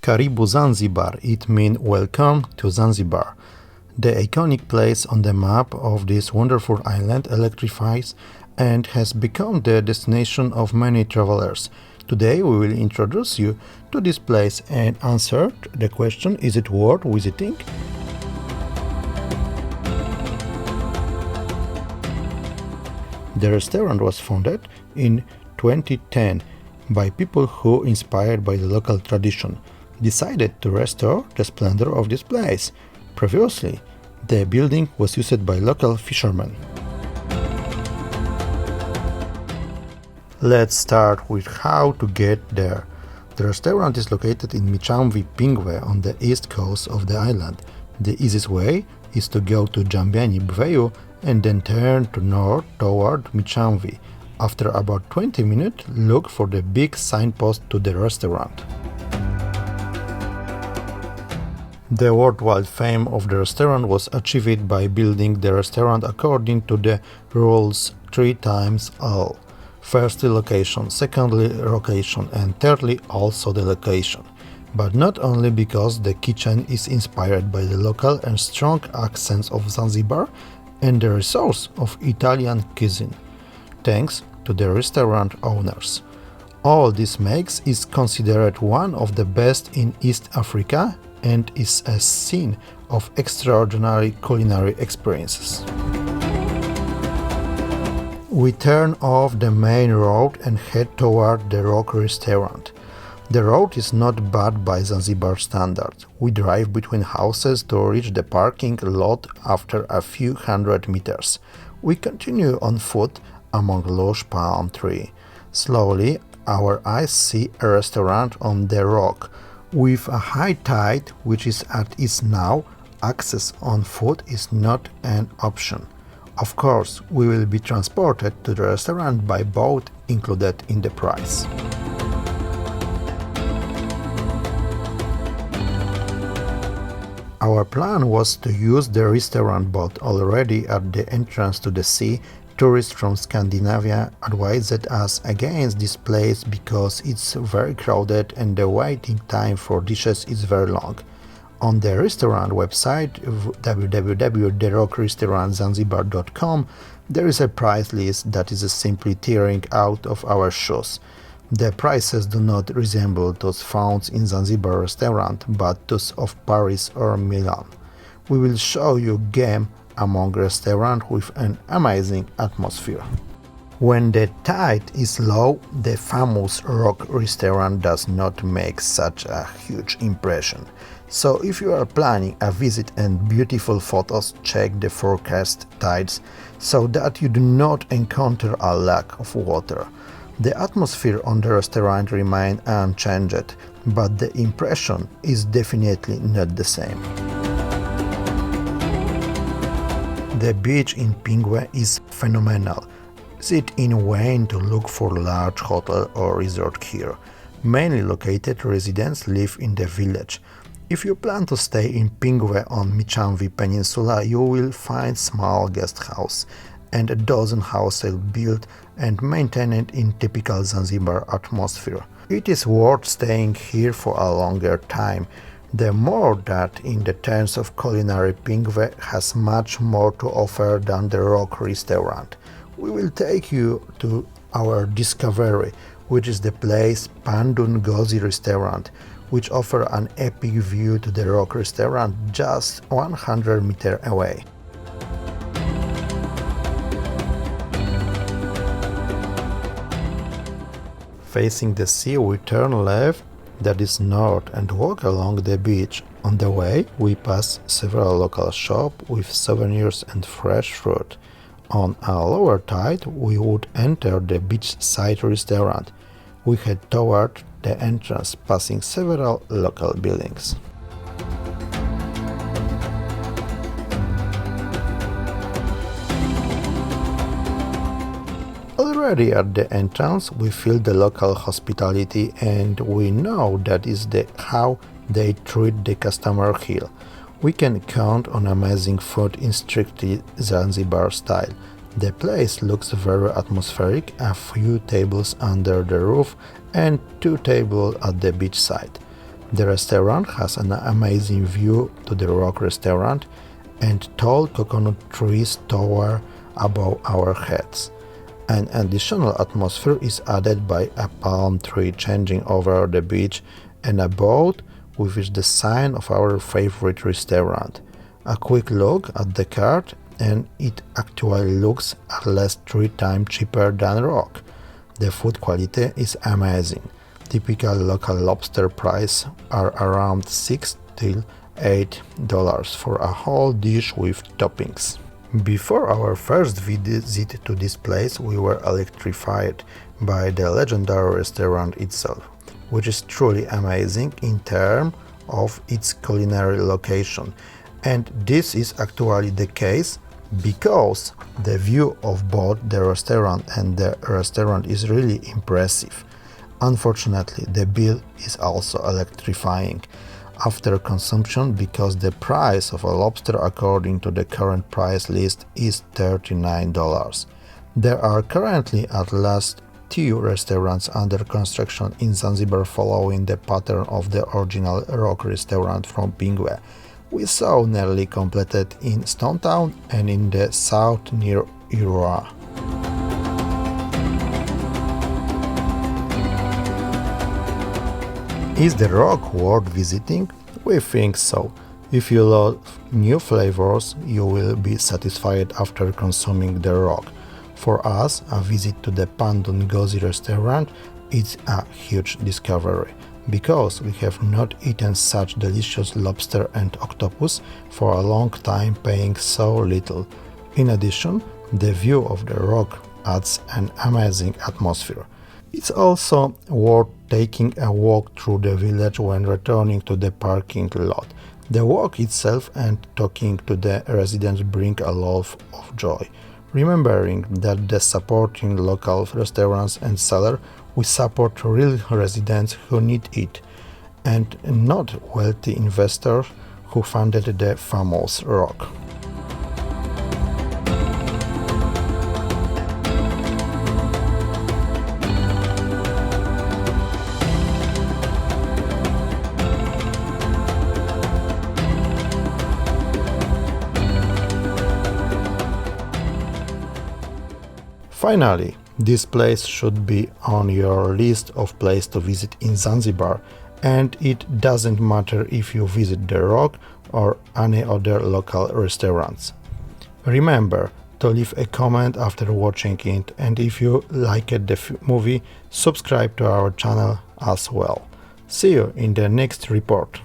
Karibu Zanzibar, it means welcome to Zanzibar. The iconic place on the map of this wonderful island electrifies and has become the destination of many travelers. Today we will introduce you to this place and answer the question, is it worth visiting? The restaurant was founded in 2010 by people who, inspired by the local tradition, decided to restore the splendor of this place. Previously, the building was used by local fishermen. Let's start with how to get there. The restaurant is located in Michamvi, Pingwe, on the east coast of the island. The easiest way is to go to Jambiani Bveyu and then turn to north toward Michamvi. After about 20 minutes, look for the big signpost to the restaurant. The worldwide fame of the restaurant was achieved by building the restaurant according to the rules 3 times all. Firstly location, secondly location, and thirdly also the location. But not only because the kitchen is inspired by the local and strong accents of Zanzibar and the resource of Italian cuisine, thanks to the restaurant owners. All this makes it considered one of the best in East Africa and is a scene of extraordinary culinary experiences. We turn off the main road and head toward the Rock Restaurant. The road is not bad by Zanzibar standards. We drive between houses to reach the parking lot after a few hundred meters. We continue on foot among lush palm trees. Slowly, our eyes see a restaurant on the rock. With a high tide, which is at its now, access on foot is not an option. Of course, we will be transported to the restaurant by boat included in the price. Our plan was to use the restaurant boat already at the entrance to the sea. Tourists from Scandinavia advised us against this place because it's very crowded and the waiting time for dishes is very long. On the restaurant website www.therockrestaurantzanzibar.com there is a price list that is simply tearing out of our shoes. The prices do not resemble those found in Zanzibar restaurant but those of Paris or Milan. We will show you game among restaurants with an amazing atmosphere. When the tide is low, the famous Rock Restaurant does not make such a huge impression. So if you are planning a visit and beautiful photos, check the forecast tides so that you do not encounter a lack of water. The atmosphere on the restaurant remains unchanged, but the impression is definitely not the same. The beach in Pingwe is phenomenal. Is it in vain to look for a large hotel or resort here? Mainly located residents live in the village. If you plan to stay in Pingwe on Michamvi Peninsula, you will find small guest house and a dozen houses built and maintained in typical Zanzibar atmosphere. It is worth staying here for a longer time. The more that in the terms of culinary, Pingwe has much more to offer than the Rock Restaurant. We will take you to our discovery, which is the place Pandun Gozi Restaurant, which offers an epic view to the Rock Restaurant just 100 meters away. Facing the sea, we turn left, that is north, and walk along the beach. On the way, we pass several local shops with souvenirs and fresh fruit. On a lower tide, we would enter the beachside restaurant. We head toward the entrance, passing several local buildings. Already at the entrance, we feel the local hospitality and we know that is how they treat the customer here. We can count on amazing food in strictly Zanzibar style. The place looks very atmospheric, a few tables under the roof and 2 tables at the beachside. The restaurant has an amazing view to the Rock restaurant, and tall coconut trees tower above our heads. An additional atmosphere is added by a palm tree changing over the beach and a boat with the sign of our favorite restaurant. A quick look at the card and it actually looks at least 3 times cheaper than Rock. The food quality is amazing. Typical local lobster prices are around $6 to $8 for a whole dish with toppings. Before our first visit to this place, we were electrified by the legendary restaurant itself, which is truly amazing in terms of its culinary location. And this is actually the case because the view of both the restaurant and the restaurant is really impressive. Unfortunately, the bill is also electrifying after consumption because the price of a lobster according to the current price list is $39. There are currently at least 2 restaurants under construction in Zanzibar following the pattern of the original Rock restaurant from Pingwe. We saw nearly completed in Stone Town and in the south near Ura. Is the Rock worth visiting? We think so. If you love new flavors, you will be satisfied after consuming the Rock. For us, a visit to the Pandun Gozi restaurant is a huge discovery, because we have not eaten such delicious lobster and octopus for a long time paying so little. In addition, the view of the Rock adds an amazing atmosphere. It's also worth taking a walk through the village when returning to the parking lot. The walk itself and talking to the residents bring a lot of joy. Remembering that the supporting local restaurants and sellers, we support real residents who need it, and not wealthy investors who funded the famous Rock. Finally, this place should be on your list of places to visit in Zanzibar, and it doesn't matter if you visit the Rock or any other local restaurants. Remember to leave a comment after watching it, and if you liked the movie, subscribe to our channel as well. See you in the next report.